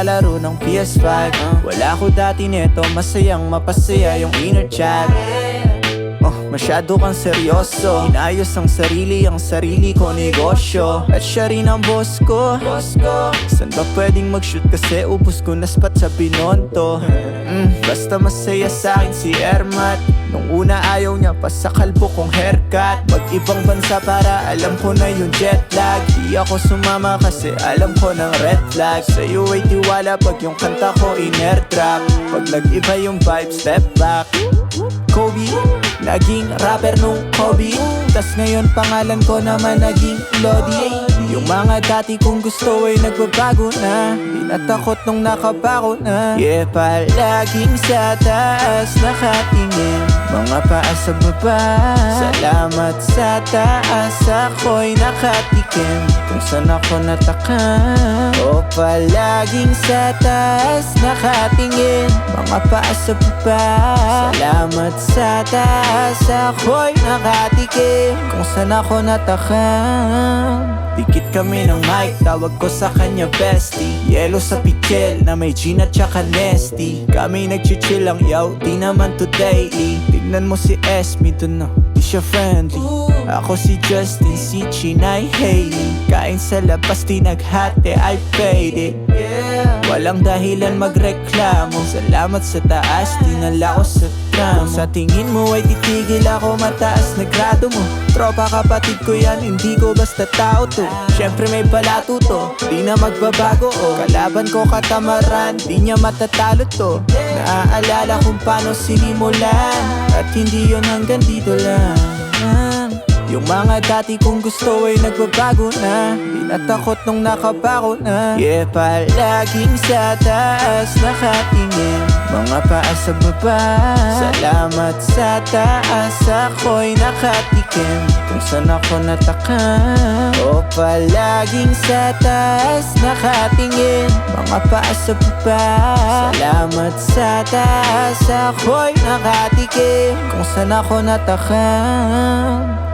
naglalaro ng PS5. Wala ko dati neto, masayang mapasaya yung inner child. Masyado kang seryoso. Inayos ang sarili ko negosyo. At siya rin ang boss ko. San ba pwedeng mag-shoot kasi ubus ko na spot sa Pinonto. Basta masaya sa'kin si Ermat. Nung una ayaw niya pa sa kalbo kong haircut. Mag-ibang bansa para alam ko na yung jet lag. Di ako sumama kasi alam ko ng red flag. Sa'yo ay tiwala pag yung kanta ko in-air trap. Pag nag-iba yung vibe, step back. Kobe, naging rapper nung Kobe. Tas ngayon pangalan ko naman naging Lodi. Yung mga dati kong gusto ay nagbabago na. Di natakot nung nakabako na. Yeah, palaging sa taas nakatingin, mga paa sa baba. Salamat sa taas, ako'y nakatikim kung saan ako natakam. Palaging sa taas nakatingin, mga paa sa baba. Salamat sa taas, ako'y nakatikim kung saan ako natakam. Dikit kami ng mic, tawag ko sa kanya bestie. Yelo sa pichel na may gin at saka nesty. Kami nagchichill lang yaw, di naman to daily. Tignan mo si Esme dun na, di siya friendly. Ako si Justin, si Chinay Hailey. Kain sa labas, di naghati, I paid it. Walang dahilan magreklamo. Salamat sa taas, dinala ko sa tramo. Kung sa tingin mo ay titigil ako, mataas na grado mo. Tropa kapatid ko yan, hindi ko basta tao to. Syempre may balato to, di na magbabago Kalaban ko katamaran, di niya matatalo to. Naaalala kung paano sinimulan, at hindi yun hanggang dito lang. Yung mga dati kong gusto ay nagbabago na. Di natakot nung nakabako na. Yeah, palaging sa taas nakatingin, mga paa sa baba. Salamat sa taas, ako'y nakatikim kung saan ako natakam. Palaging sa taas nakatingin, mga paa sa baba. Salamat sa taas, ako'y nakatikim kung saan ako natakam.